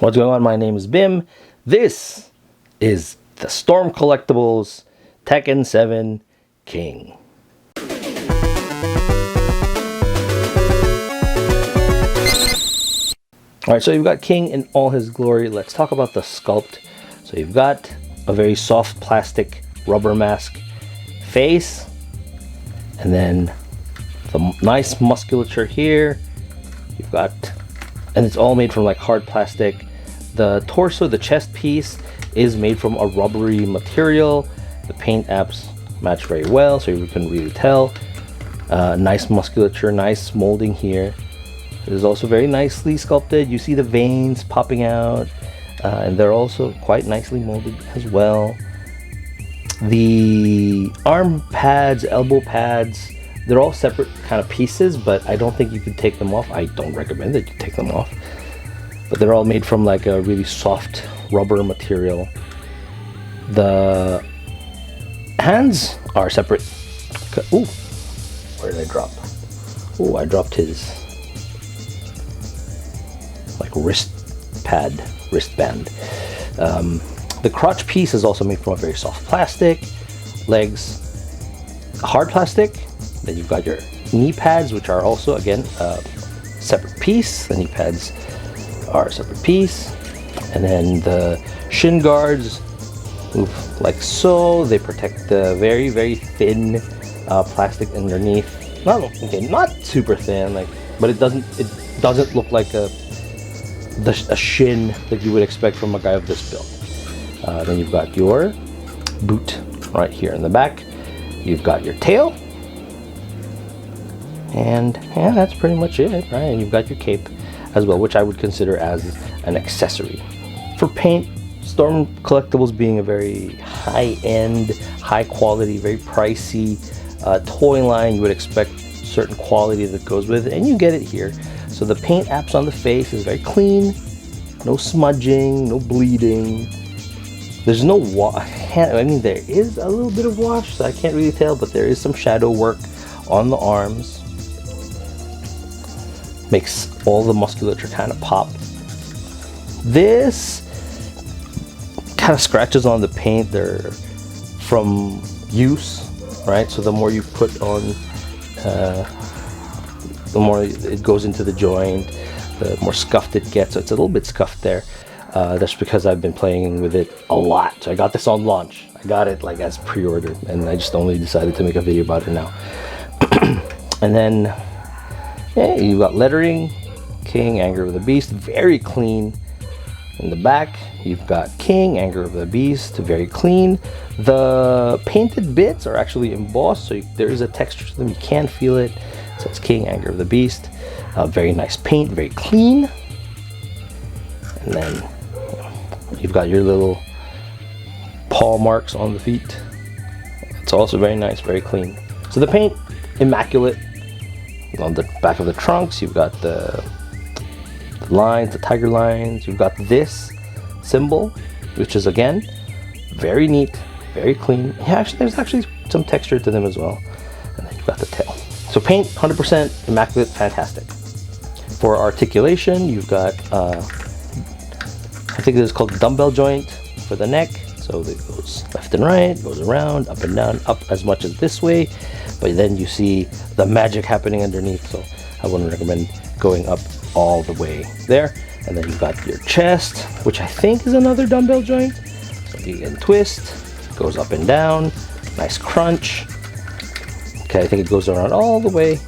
What's going on? My name is Bim. This is the Storm Collectibles Tekken 7 King. Alright, so you've got King in all his glory. Let's talk about the sculpt. So you've got a very soft plastic rubber mask face, and then the nice musculature here. You've got, and it's all made from like hard plastic. The torso, the chest piece, is made from a rubbery material. The paint apps match very well, so you can really tell. Nice musculature, nice molding here. It is also very nicely sculpted. You see the veins popping out, and they're also quite nicely molded as well. The arm pads, elbow pads, they're all separate kind of pieces, but I don't think you can take them off. I don't recommend that you take them off. But they're all made from like a really soft rubber material. The hands are separate. Ooh, where did I drop? Ooh, I dropped his like wristband. The crotch piece is also made from a very soft plastic. Legs, hard plastic. Then you've got your knee pads, which are also again separate piece. The knee pads are a separate piece, and then the shin guards move like so. They protect the very, very thin plastic underneath. Not super thin, like, but it doesn't look like a shin that you would expect from a guy of this build. Then you've got your boot right here in the back. You've got your tail, and yeah, that's pretty much it, right? And you've got your cape as well, which I would consider as an accessory. For paint, Storm Collectibles being a very high-end, high-quality, very pricey toy line, you would expect certain quality that goes with it, and you get it here. So the paint apps on the face is very clean, no smudging, no bleeding. There's no I mean, there is a little bit of wash, so I can't really tell, but there is some shadow work on the arms. Makes all the musculature kind of pop. This kind of scratches on the paint. They're from use, right? So the more you put on, the more it goes into the joint, the more scuffed it gets. So it's a little bit scuffed there. That's because I've been playing with it a lot. So I got this on launch. I got it like as pre-order, and I just only decided to make a video about it now. And then, yeah, you got lettering, King, Anger of the Beast, very clean. In the back, you've got King, Anger of the Beast, very clean. The painted bits are actually embossed, so there is a texture to them. You can feel it. So it's King, Anger of the Beast. Very nice paint, very clean. And then you've got your little paw marks on the feet. It's also very nice, very clean. So the paint, immaculate. On the back of the trunks, you've got the lines, the tiger lines. You've got this symbol, which is again very neat, very clean. Yeah, actually, there's actually some texture to them as well. And then you've got the tail. So paint, 100% immaculate, fantastic. For articulation, you've got I think this is called the dumbbell joint for the neck. So it goes left and right, goes around, up and down, up as much as this way. But then you see the magic happening underneath, so I wouldn't recommend going up all the way there. And then you've got your chest, which I think is another dumbbell joint. So you can twist, goes up and down, nice crunch. Okay, I think it goes around all the way.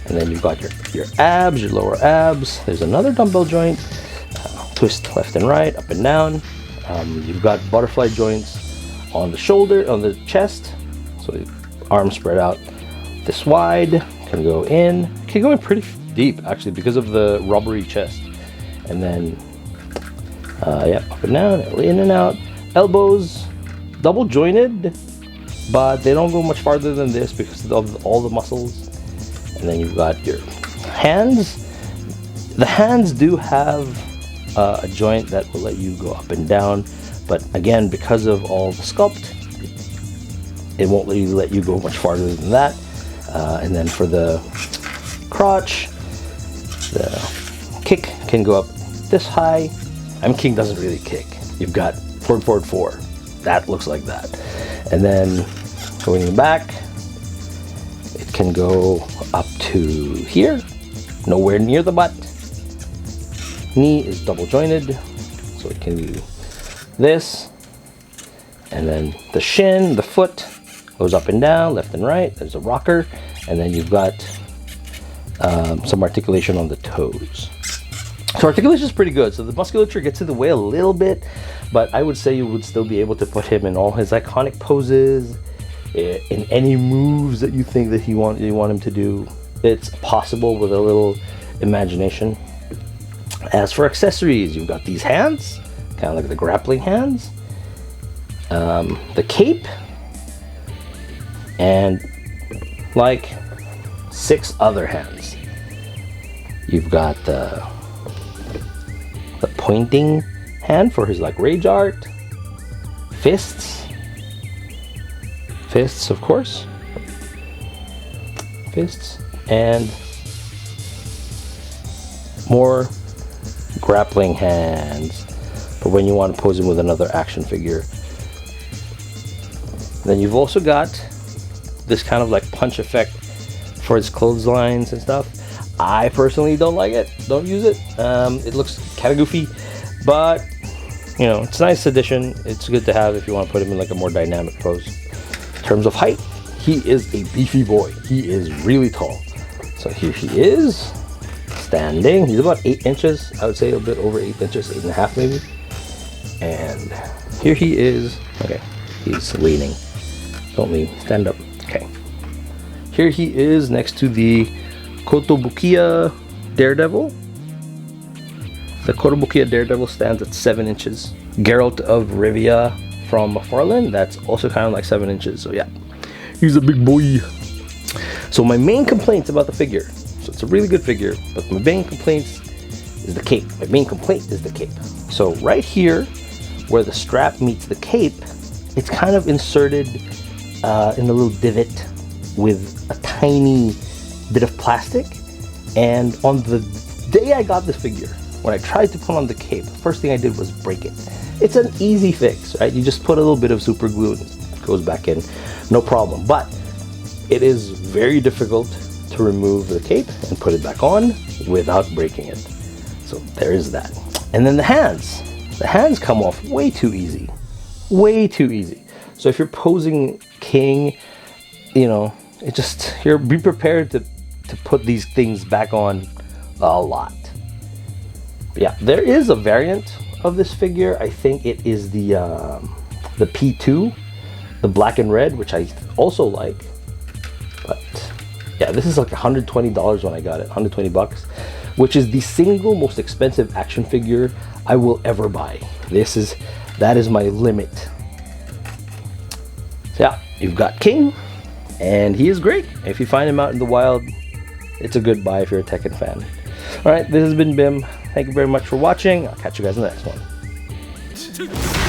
And then you've got your abs, your lower abs. There's another dumbbell joint. Twist left and right, up and down. You've got butterfly joints on the shoulder, on the chest. So the arms spread out this wide, can go in pretty deep actually because of the rubbery chest. And then, yeah, up and down, in and out. Elbows, double jointed, but they don't go much farther than this because of all the muscles. And then you've got your hands. The hands do have a joint that will let you go up and down, but again, because of all the sculpt, it won't really let you go much farther than that. And then for the crotch, the kick can go up this high, King doesn't really kick. You've got forward, forward, 4. That looks like that. And then going in the back, it can go up to here, nowhere near the butt. Knee is double jointed, so it can do this. And then the shin, the foot, goes up and down, left and right. There's a rocker. And then you've got some articulation on the toes. So articulation is pretty good. So the musculature gets in the way a little bit, but I would say you would still be able to put him in all his iconic poses, in any moves that you think that you want him to do. It's possible with a little imagination. As for accessories, you've got these hands, kind of like the grappling hands, the cape, and like 6 other hands. You've got the pointing hand for his like rage art, fists, of course, fists, and more grappling hands for when you want to pose him with another action figure. Then you've also got this kind of like punch effect for his clotheslines and stuff. I personally don't like it, don't use it. It looks kind of goofy, but you know, it's a nice addition. It's good to have if you want to put him in like a more dynamic pose. In terms of height, he is a beefy boy. He is really tall. So here he is, standing. He's about 8 inches, I would say a bit over 8 inches, 8.5 maybe. And here he is. Okay, he's leaning. Don't lean, stand up. Okay. Here he is next to the Kotobukiya Daredevil. The Kotobukiya Daredevil stands at 7 inches. Geralt of Rivia from McFarlane, that's also kind of like 7 inches. So yeah, he's a big boy. So my main complaints about the figure. So it's a really good figure, but my main complaints is the cape. My main complaint is the cape. So right here, where the strap meets the cape, it's kind of inserted in a little divot with a tiny bit of plastic. And on the day I got this figure, when I tried to put on the cape, the first thing I did was break it. It's an easy fix, right? You just put a little bit of super glue and it goes back in, no problem. But it is very difficult to remove the cape and put it back on without breaking it. So there is that. And then the hands. The hands come off way too easy. Way too easy. So if you're posing King, you know, it just, be prepared to put these things back on a lot. But yeah, there is a variant of this figure. I think it is the P2, the black and red, which I also like. But yeah, this is like $120 when I got it, 120 bucks, which is the single most expensive action figure I will ever buy. That is my limit. So yeah, you've got King, and he is great. If you find him out in the wild, it's a good buy if you're a Tekken fan. All right, this has been Bim. Thank you very much for watching. I'll catch you guys in the next one.